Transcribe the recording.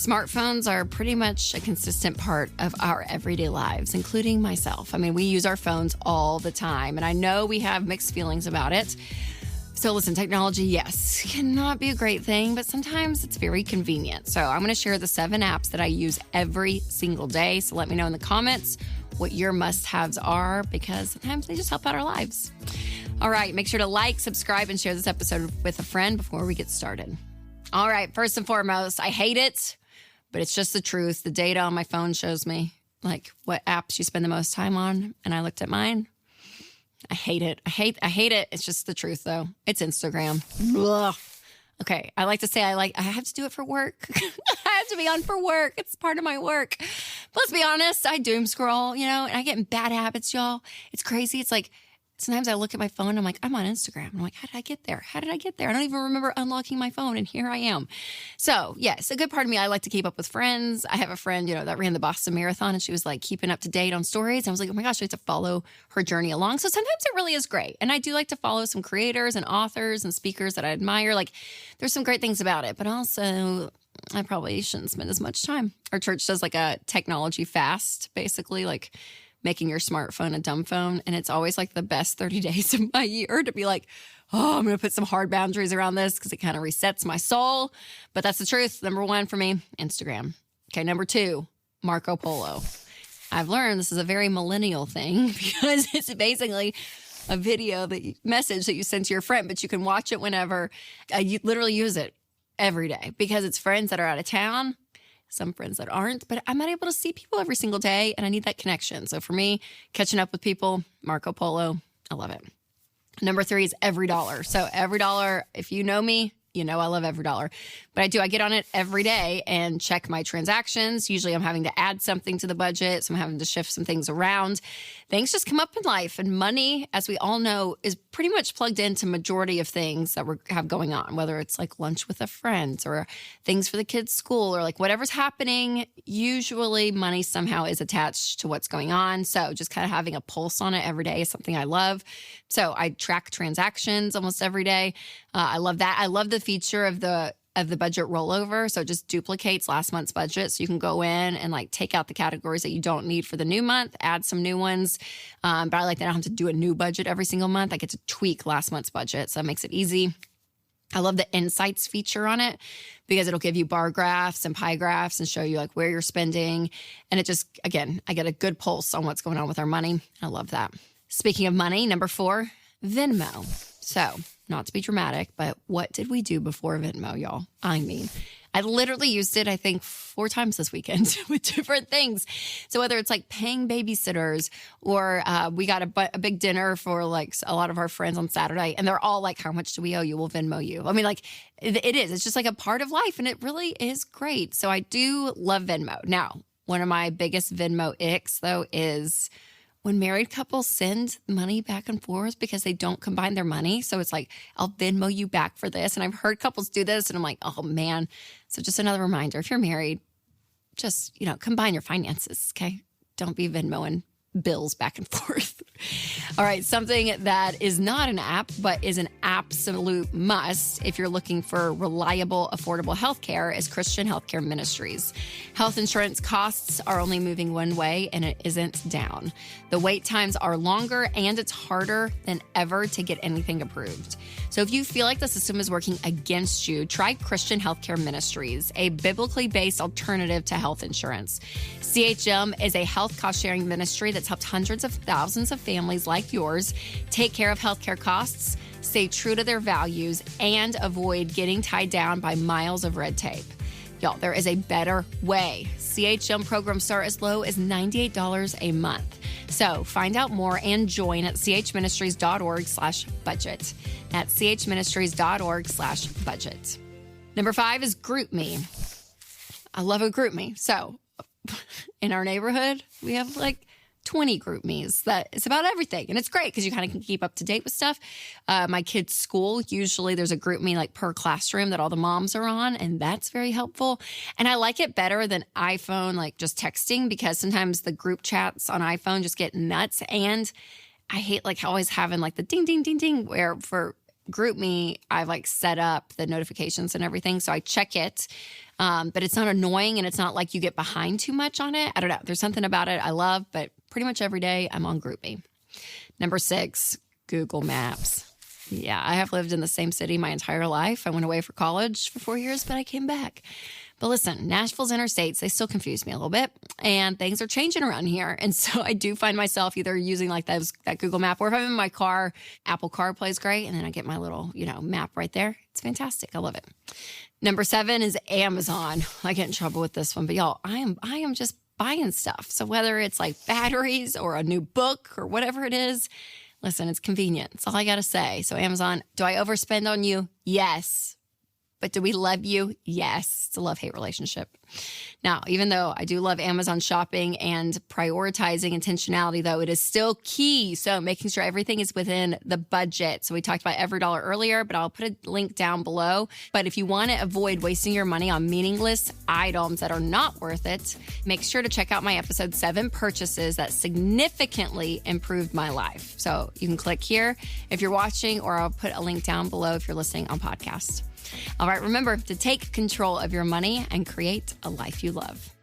Smartphones are pretty much a consistent part of our everyday lives, including myself. I mean, we use our phones all the time, and I know we have mixed feelings about it. So listen, technology, yes, cannot be a great thing, but sometimes it's very convenient. So I'm going to share the 7 apps that I use every single day. So let me know in the comments what your must-haves are, because sometimes they just help out our lives. All right, make sure to like, subscribe, and share this episode with a friend before we get started. All right, first and foremost, I hate it, but it's just the truth. The data on my phone shows me like what apps you spend the most time on, and I looked at mine. I hate it. I hate it. It's just the truth, though. It's Instagram. Ugh. Okay, I like to say I have to do it for work. I have to be on for work. It's part of my work. But let's be honest, I doom scroll, and I get in bad habits, y'all. It's crazy. It's like sometimes I look at my phone and I'm like, I'm on Instagram. I'm like, how did I get there? I don't even remember unlocking my phone, and here I am. So yes, a good part of me, I like to keep up with friends. I have a friend, that ran the Boston Marathon, and she was like keeping up to date on stories. I was like, oh my gosh, I have to follow her journey along. So sometimes it really is great. And I do like to follow some creators and authors and speakers that I admire. Like there's some great things about it, but also I probably shouldn't spend as much time. Our church does like a technology fast, basically, like making your smartphone a dumb phone. And it's always like the best 30 days of my year to be like, oh, I'm going to put some hard boundaries around this because it kind of resets my soul. But that's the truth. Number 1 for me, Instagram. Okay, number 2, Marco Polo. I've learned this is a very millennial thing because it's basically a message that you send to your friend, but you can watch it whenever. You literally use it every day because it's friends that are out of town, some friends that aren't, but I'm not able to see people every single day, and I need that connection. So for me, catching up with people, Marco Polo, I love it. Number 3 is EveryDollar. So EveryDollar, if you know me, I love EveryDollar. But I get on it every day and check my transactions. Usually I'm having to add something to the budget, so I'm having to shift some things around. Things just come up in life, and money, as we all know, is pretty much plugged into majority of things that we have going on, whether it's like lunch with a friend or things for the kids' school or like whatever's happening. Usually money somehow is attached to what's going on. So just kind of having a pulse on it every day is something I love. So I track transactions almost every day. I love that. I love the feature of the budget rollover. So it just duplicates last month's budget. So you can go in and like take out the categories that you don't need for the new month, add some new ones. But I like that I don't have to do a new budget every single month. I get to tweak last month's budget. So that makes it easy. I love the insights feature on it because it'll give you bar graphs and pie graphs and show you like where you're spending. And it just, again, I get a good pulse on what's going on with our money. I love that. Speaking of money, number 4, Venmo. So not to be dramatic, but what did we do before Venmo, y'all? I mean, I literally used it, I think, 4 times this weekend with different things. So whether it's like paying babysitters or we got a big dinner for like a lot of our friends on Saturday, and they're all like, how much do we owe you? We'll Venmo you. I mean, like it is. It's just like a part of life, and it really is great. So I do love Venmo. Now, one of my biggest Venmo icks, though, is when married couples send money back and forth because they don't combine their money. So it's like, I'll Venmo you back for this. And I've heard couples do this, and I'm like, oh man. So just another reminder, if you're married, just, combine your finances, okay? Don't be Venmoing bills back and forth. All right, something that is not an app, but is an absolute must if you're looking for reliable, affordable healthcare is Christian Healthcare Ministries. Health insurance costs are only moving one way, and it isn't down. The wait times are longer, and it's harder than ever to get anything approved. So if you feel like the system is working against you, try Christian Healthcare Ministries, a biblically based alternative to health insurance. CHM is a health cost-sharing ministry that's helped hundreds of thousands of families like yours take care of healthcare costs, stay true to their values, and avoid getting tied down by miles of red tape. Y'all, there is a better way. CHM programs start as low as $98 a month. So find out more and join at chministries.org/budget. That's chministries.org/budget. Number 5 is GroupMe. I love a GroupMe. So in our neighborhood, we have like 20 GroupMes that it's about everything. And it's great because you kind of can keep up to date with stuff. My kids' school, usually there's a GroupMe like per classroom that all the moms are on. And that's very helpful. And I like it better than iPhone, like just texting, because sometimes the group chats on iPhone just get nuts. And I hate like always having like the ding, ding, ding, ding, where for GroupMe, I've like set up the notifications and everything. So I check it But it's not annoying and it's not like you get behind too much on it. I don't know. There's something about it I love, but pretty much every day I'm on GroupMe. Number 6, Google Maps. Yeah, I have lived in the same city my entire life. I went away for college for 4 years, but I came back. But listen, Nashville's interstates, they still confuse me a little bit, and things are changing around here. And so I do find myself either using like that Google map, or if I'm in my car, Apple CarPlay is great. And then I get my little, map right there. It's fantastic. I love it. Number 7 is Amazon. I get in trouble with this one, but y'all, I am just buying stuff. So whether it's like batteries or a new book or whatever it is, listen, it's convenient. That's all I got to say. So Amazon, do I overspend on you? Yes. But do we love you? Yes. It's a love-hate relationship. Now, even though I do love Amazon shopping and prioritizing intentionality, though, it is still key. So making sure everything is within the budget. So we talked about every dollar earlier, but I'll put a link down below. But if you want to avoid wasting your money on meaningless items that are not worth it, make sure to check out my episode 7 purchases that significantly improved my life. So you can click here if you're watching, or I'll put a link down below if you're listening on podcast. All right, remember to take control of your money and create a life you love.